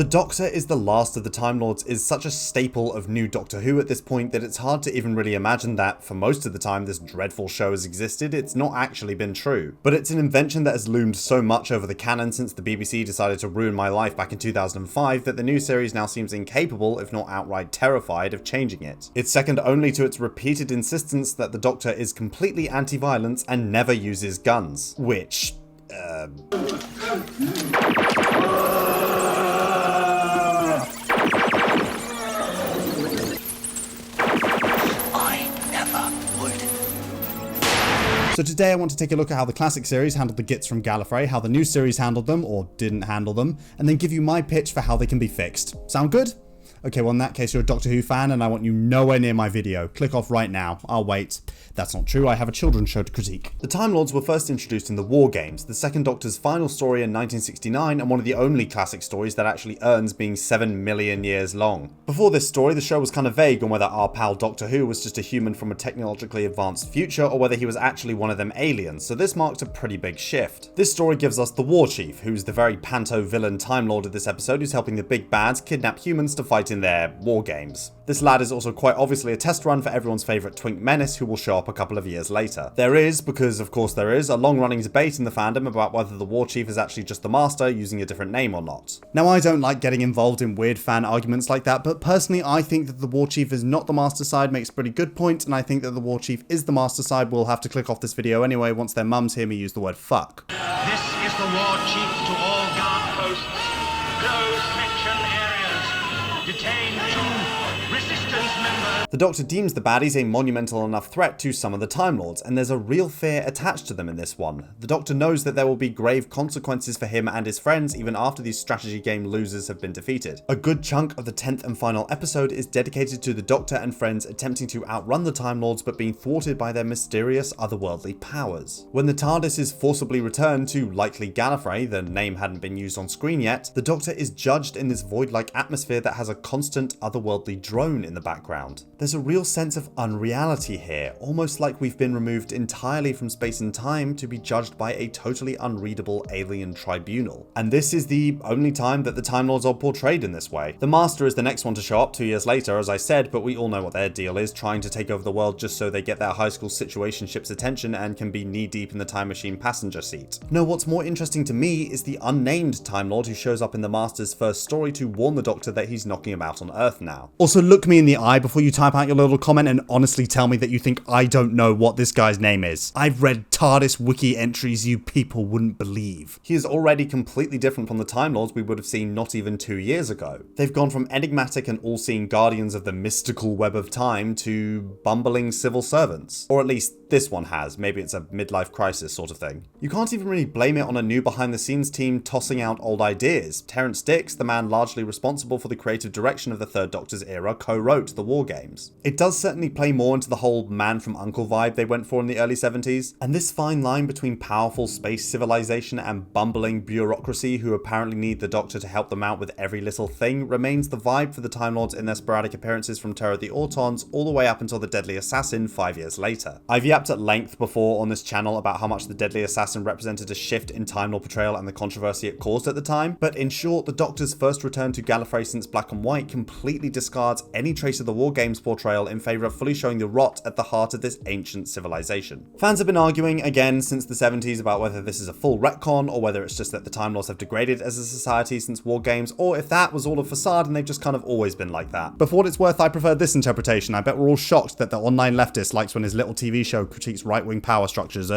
The Doctor is the last of the Time Lords is such a staple of new Doctor Who at this point that it's hard to even really imagine that, for most of the time this dreadful show has existed, it's not actually been true. But it's an invention that has loomed so much over the canon since the BBC decided to ruin my life back in 2005 that the new series now seems incapable, if not outright terrified, of changing it. It's second only to its repeated insistence that the Doctor is completely anti-violence and never uses guns. Which, So today I want to take a look at how the classic series handled the Gits from Gallifrey, how the new series handled them, or didn't handle them, and then give you my pitch for how they can be fixed. Sound good? Okay, well in that case you're a Doctor Who fan and I want you nowhere near my video. Click off right now. I'll wait. That's not true, I have a children's show to critique. The Time Lords were first introduced in The War Games, the second Doctor's final story in 1969 and one of the only classic stories that actually earns being 7 million years long. Before this story, the show was kind of vague on whether our pal Doctor Who was just a human from a technologically advanced future or whether he was actually one of them aliens, so this marked a pretty big shift. This story gives us the War Chief, who's the very panto villain Time Lord of this episode who's helping the big bads kidnap humans to fight in their war games. This lad is also quite obviously a test run for everyone's favourite twink menace who will show up a couple of years later. There is, because of course there is, a long-running debate in the fandom about whether the War Chief is actually just the Master using a different name or not. Now I don't like getting involved in weird fan arguments like that, but personally I think that the War Chief is not the Master side makes a pretty good point, and I think that the War Chief is the Master side will have to click off this video anyway once their mums hear me use the word fuck. This is the War Chief to all guard posts. Close section areas. Detain 2 resistance members. The Doctor deems the baddies a monumental enough threat to some of the Time Lords, and there's a real fear attached to them in this one. The Doctor knows that there will be grave consequences for him and his friends even after these strategy game losers have been defeated. A good chunk of the 10th and final episode is dedicated to the Doctor and friends attempting to outrun the Time Lords but being thwarted by their mysterious otherworldly powers. When the TARDIS is forcibly returned to likely Gallifrey, the name hadn't been used on screen yet, the Doctor is judged in this void-like atmosphere that has a constant otherworldly drone in the background. There's a real sense of unreality here, almost like we've been removed entirely from space and time to be judged by a totally unreadable alien tribunal. And this is the only time that the Time Lords are portrayed in this way. The Master is the next one to show up 2 years later, as I said, but we all know what their deal is, trying to take over the world just so they get their high school situationship's attention and can be knee-deep in the time machine passenger seat. No, what's more interesting to me is the unnamed Time Lord who shows up in the Master's first story to warn the Doctor that he's knocking about on Earth now. Also, look me in the eye before you type out your little comment and honestly tell me that you think I don't know what this guy's name is. I've read TARDIS wiki entries you people wouldn't believe. He is already completely different from the Time Lords we would have seen not even 2 years ago. They've gone from enigmatic and all-seeing guardians of the mystical web of time to bumbling civil servants. Or at least this one has. Maybe it's a midlife crisis sort of thing. You can't even really blame it on a new behind-the-scenes team tossing out old ideas. Terrence Dicks, the man largely responsible for the creative direction of the Third Doctor's era, co-wrote the War Games. It does certainly play more into the whole Man from U.N.C.L.E. vibe they went for in the early 70s, and this fine line between powerful space civilization and bumbling bureaucracy who apparently need the Doctor to help them out with every little thing remains the vibe for the Time Lords in their sporadic appearances from Terror of the Autons all the way up until the Deadly Assassin 5 years later. I've yapped at length before on this channel about how much the Deadly Assassin represented a shift in Time Lord portrayal and the controversy it caused at the time, but in short, the Doctor's first return to Gallifrey since Black and White completely discards any trace of the War Games portrayal in favour of fully showing the rot at the heart of this ancient civilization. Fans have been arguing again since the 70s about whether this is a full retcon or whether it's just that the Time Lords have degraded as a society since War Games, or if that was all a facade and they've just kind of always been like that. But for what it's worth, I prefer this interpretation. I bet we're all shocked that the online leftist likes when his little TV show critiques right-wing power structures.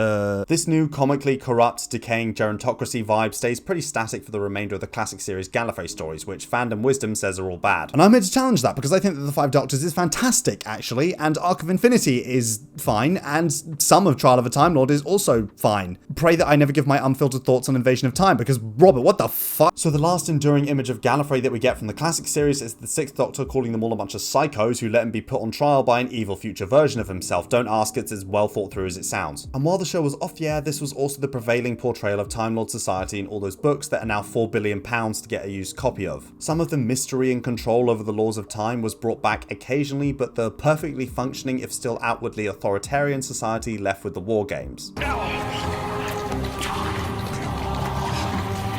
This new comically corrupt, decaying gerontocracy vibe stays pretty static for the remainder of the classic series Gallifrey stories, which fandom wisdom says are all bad. And I'm here to challenge that because I think that the Five Doctors is fantastic, actually, and Arc of Infinity is fine, and some of Trial of a Time Lord is also fine. Pray that I never give my unfiltered thoughts on Invasion of Time, because Robert, what the fuck? So the last enduring image of Gallifrey that we get from the classic series is the Sixth Doctor calling them all a bunch of psychos who let him be put on trial by an evil future version of himself. Don't ask, it's as well thought through as it sounds. And while the show was off the air, this was also the prevailing portrayal of Time Lord society in all those books that are now £4 billion to get a used copy of. Some of the mystery and control over the laws of time was brought back occasionally, but the perfectly functioning, if still outwardly authoritarian society left with the War Games.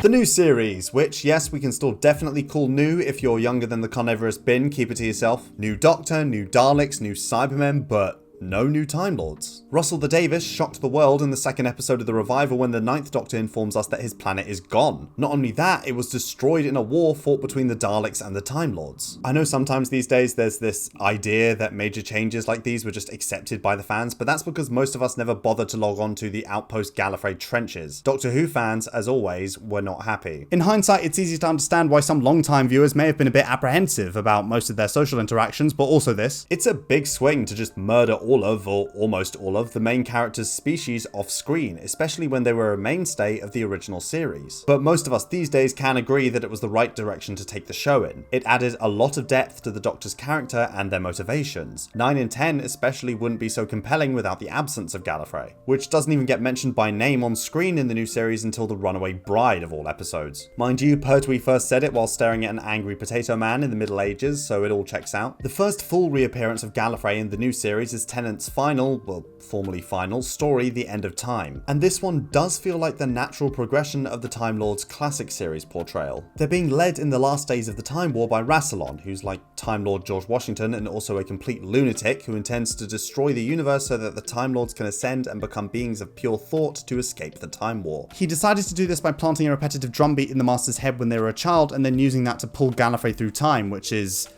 The new series, which, yes, we can still definitely call new if you're younger than the carnivorous bin, keep it to yourself. New Doctor, new Daleks, new Cybermen, but no new Time Lords. Russell the Davis shocked the world in the second episode of the revival when the 9th Doctor informs us that his planet is gone. Not only that, it was destroyed in a war fought between the Daleks and the Time Lords. I know sometimes these days there's this idea that major changes like these were just accepted by the fans, but that's because most of us never bothered to log on to the Outpost Gallifrey trenches. Doctor Who fans, as always, were not happy. In hindsight, it's easy to understand why some long-time viewers may have been a bit apprehensive about most of their social interactions, but also this. It's a big swing to just murder all of, or almost all of, the main character's species off screen, especially when they were a mainstay of the original series. But most of us these days can agree that it was the right direction to take the show in. It added a lot of depth to the Doctor's character and their motivations. 9 and 10 especially wouldn't be so compelling without the absence of Gallifrey, which doesn't even get mentioned by name on screen in the new series until the runaway bride of all episodes. Mind you, Pertwee first said it while staring at an angry potato man in the Middle Ages, so it all checks out. The first full reappearance of Gallifrey in the new series is Tennant's final, well, formerly final, story, The End of Time. And this one does feel like the natural progression of the Time Lords classic series portrayal. They're being led in the last days of the Time War by Rassilon, who's like Time Lord George Washington and also a complete lunatic who intends to destroy the universe so that the Time Lords can ascend and become beings of pure thought to escape the Time War. He decided to do this by planting a repetitive drumbeat in the Master's head when they were a child and then using that to pull Gallifrey through time, which is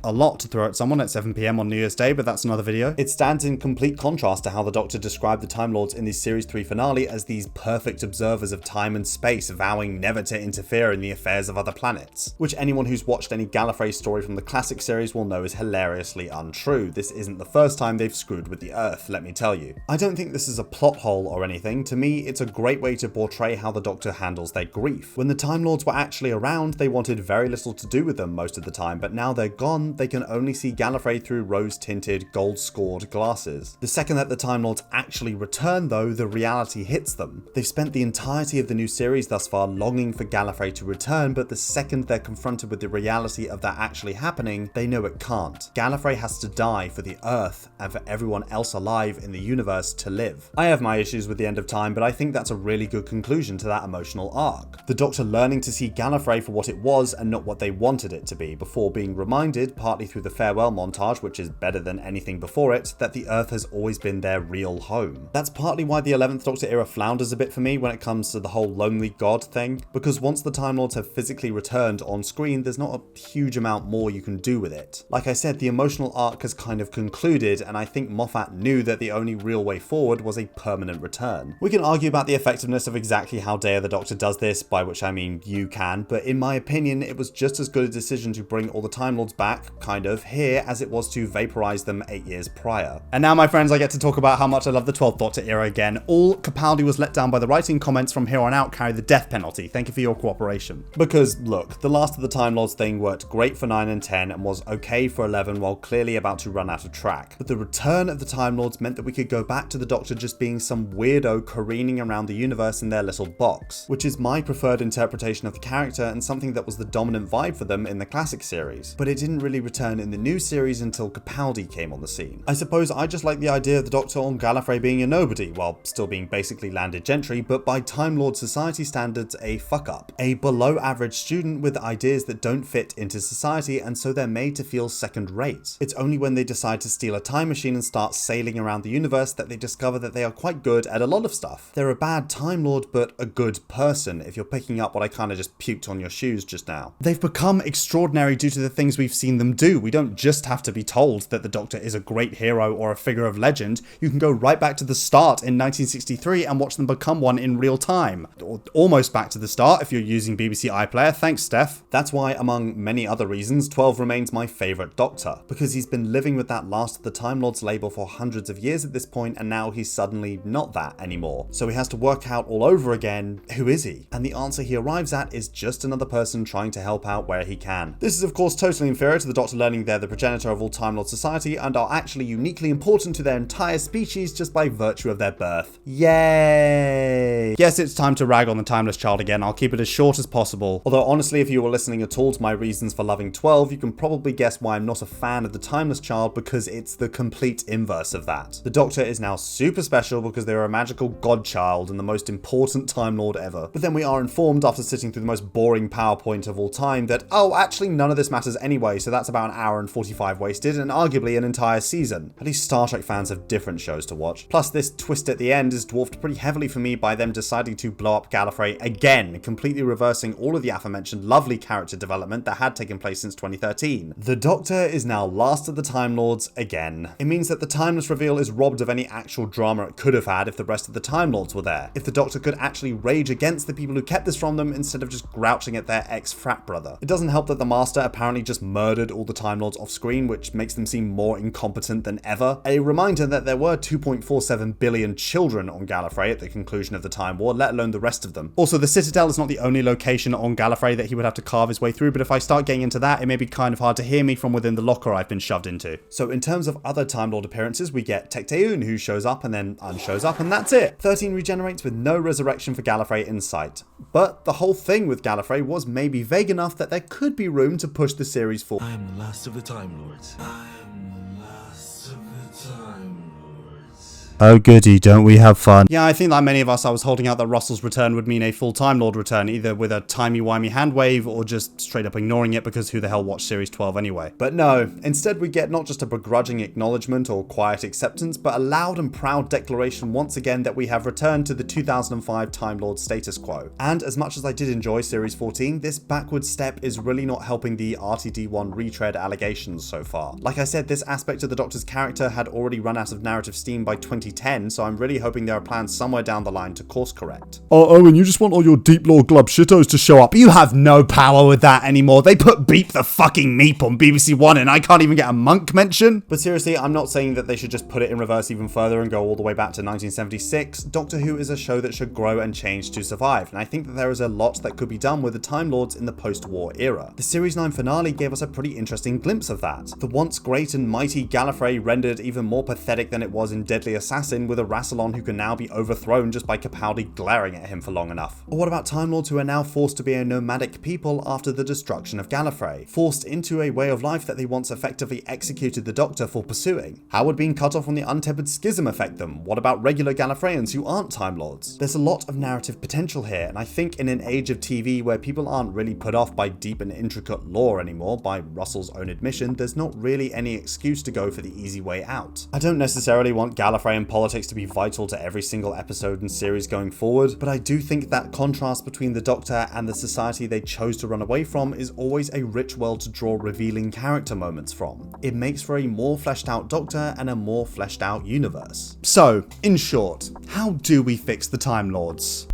a lot to throw at someone at 7 PM on New Year's Day, but that's another video. It stands in complete contrast to how the Doctor described the Time Lords in the Series 3 finale as these perfect observers of time and space, vowing never to interfere in the affairs of other planets, which anyone who's watched any Gallifrey story from the classic series will know is hilariously untrue. This isn't the first time they've screwed with the Earth, let me tell you. I don't think this is a plot hole or anything. To me, it's a great way to portray how the Doctor handles their grief. When the Time Lords were actually around, they wanted very little to do with them most of the time, but now they're gone, they can only see Gallifrey through rose-tinted, gold-scored glasses. The second that the Time Lords actually return, though, the reality hits them. They've spent the entirety of the new series thus far longing for Gallifrey to return, but the second they're confronted with the reality of that actually happening, they know it can't. Gallifrey has to die for the Earth and for everyone else alive in the universe to live. I have my issues with The End of Time, but I think that's a really good conclusion to that emotional arc. The Doctor learning to see Gallifrey for what it was and not what they wanted it to be, before being reminded, partly through the farewell montage, which is better than anything before it, that the Earth has always been their real home. That's partly why the 11th Doctor era flounders a bit for me when it comes to the whole lonely god thing, because once the Time Lords have physically returned on screen, there's not a huge amount more you can do with it. Like I said, the emotional arc has kind of concluded, and I think Moffat knew that the only real way forward was a permanent return. We can argue about the effectiveness of exactly how Day of the Doctor does this, by which I mean you can, but in my opinion, it was just as good a decision to bring all the Time Lords back, kind of, here as it was to vaporize them 8 years prior. And now, my friends, I get to talk about how much I love the 12th Doctor era again. All Capaldi was let down by the writing comments from here on out carry the death penalty. Thank you for your cooperation. Because, look, the last of the Time Lords thing worked great for 9 and 10 and was okay for 11 while clearly about to run out of track. But the return of the Time Lords meant that we could go back to the Doctor just being some weirdo careening around the universe in their little box, which is my preferred interpretation of the character and something that was the dominant vibe for them in the classic series. But it didn't really return in the new series until Capaldi came on the scene. I suppose I just like the idea of the Doctor on Gallifrey being a nobody, while still being basically landed gentry, but by Time Lord society standards, a fuck up. A below average student with ideas that don't fit into society, and so they're made to feel second rate. It's only when they decide to steal a time machine and start sailing around the universe that they discover that they are quite good at a lot of stuff. They're a bad Time Lord, but a good person, if you're picking up what I kind of just puked on your shoes just now. They've become extraordinary due to the things we've seen them do. We don't just have to be told that the Doctor is a great hero or a figure of legend. You can go right back to the start in 1963 and watch them become one in real time. Or almost back to the start if you're using BBC iPlayer. Thanks, Steph. That's why, among many other reasons, 12 remains my favourite Doctor, because he's been living with that last of the Time Lords label for hundreds of years at this point, and now he's suddenly not that anymore. So he has to work out all over again, who is he? And the answer he arrives at is just another person trying to help out where he can. This is of course totally inferior to to the Doctor learning they're the progenitor of all Time Lord society and are actually uniquely important to their entire species just by virtue of their birth. Yay! Yes, it's time to rag on the Timeless Child again. I'll keep it as short as possible. Although honestly, if you were listening at all to my reasons for loving 12, you can probably guess why I'm not a fan of the Timeless Child, because it's the complete inverse of that. The Doctor is now super special because they're a magical godchild and the most important Time Lord ever. But then we are informed after sitting through the most boring PowerPoint of all time that, oh, actually none of this matters anyway, so that's about an hour and 45 wasted and arguably an entire season. At least Star Trek fans have different shows to watch. Plus, this twist at the end is dwarfed pretty heavily for me by them deciding to blow up Gallifrey again, completely reversing all of the aforementioned lovely character development that had taken place since 2013. The Doctor is now last of the Time Lords again. It means that the Timeless reveal is robbed of any actual drama it could have had if the rest of the Time Lords were there. If the Doctor could actually rage against the people who kept this from them instead of just grouching at their ex-frat brother. It doesn't help that the Master apparently just murdered all the Time Lords off screen, which makes them seem more incompetent than ever. A reminder that there were 2.47 billion children on Gallifrey at the conclusion of the Time War, let alone the rest of them. Also, the Citadel is not the only location on Gallifrey that he would have to carve his way through, but if I start getting into that, it may be kind of hard to hear me from within the locker I've been shoved into. So in terms of other Time Lord appearances, we get Tecteun, who shows up and then unshows up, and that's it. 13 regenerates with no resurrection for Gallifrey in sight. But the whole thing with Gallifrey was maybe vague enough that there could be room to push the series forward. I am the last of the Time Lords. I am the last of the Time Lords. Oh goody, don't we have fun? Yeah, I think like many of us, I was holding out that Russell's return would mean a full Time Lord return, either with a timey-wimey hand wave or just straight up ignoring it because who the hell watched Series 12 anyway? But no, instead we get not just a begrudging acknowledgement or quiet acceptance, but a loud and proud declaration once again that we have returned to the 2005 Time Lord status quo. And as much as I did enjoy Series 14, this backward step is really not helping the RTD1 retread allegations so far. Like I said, this aspect of the Doctor's character had already run out of narrative steam by 2010, so I'm really hoping there are plans somewhere down the line to course correct. Oh, Owen, you just want all your Deep Lore Glub shittos to show up. You have no power with that anymore. They put Beep the fucking Meep on BBC One and I can't even get a monk mention. But seriously, I'm not saying that they should just put it in reverse even further and go all the way back to 1976. Doctor Who is a show that should grow and change to survive, and I think that there is a lot that could be done with the Time Lords in the post-war era. The Series 9 finale gave us a pretty interesting glimpse of that. The once great and mighty Gallifrey rendered even more pathetic than it was in Deadly Assassin, with a Rassilon who can now be overthrown just by Capaldi glaring at him for long enough. Or what about Time Lords who are now forced to be a nomadic people after the destruction of Gallifrey, forced into a way of life that they once effectively executed the Doctor for pursuing? How would being cut off from the untempered schism affect them? What about regular Gallifreyans who aren't Time Lords? There's a lot of narrative potential here, and I think in an age of TV where people aren't really put off by deep and intricate lore anymore, by Russell's own admission, there's not really any excuse to go for the easy way out. I don't necessarily want Gallifreyan politics to be vital to every single episode and series going forward, but I do think that contrast between the Doctor and the society they chose to run away from is always a rich world to draw revealing character moments from. It makes for a more fleshed out Doctor and a more fleshed out universe. So, in short, how do we fix the Time Lords?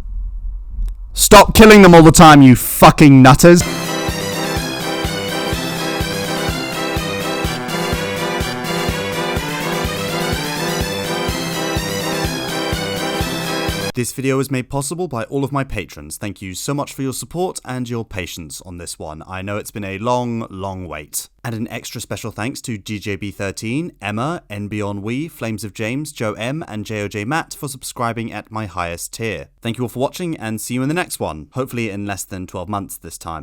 Stop killing them all the time, you fucking nutters! This video is made possible by all of my patrons. Thank you so much for your support and your patience on this one. I know it's been a long wait. And an extra special thanks to GJB13, Emma, NBonWe, Flames of James, Joe M, and JOJ Matt for subscribing at my highest tier. Thank you all for watching and see you in the next one, hopefully in less than 12 months this time.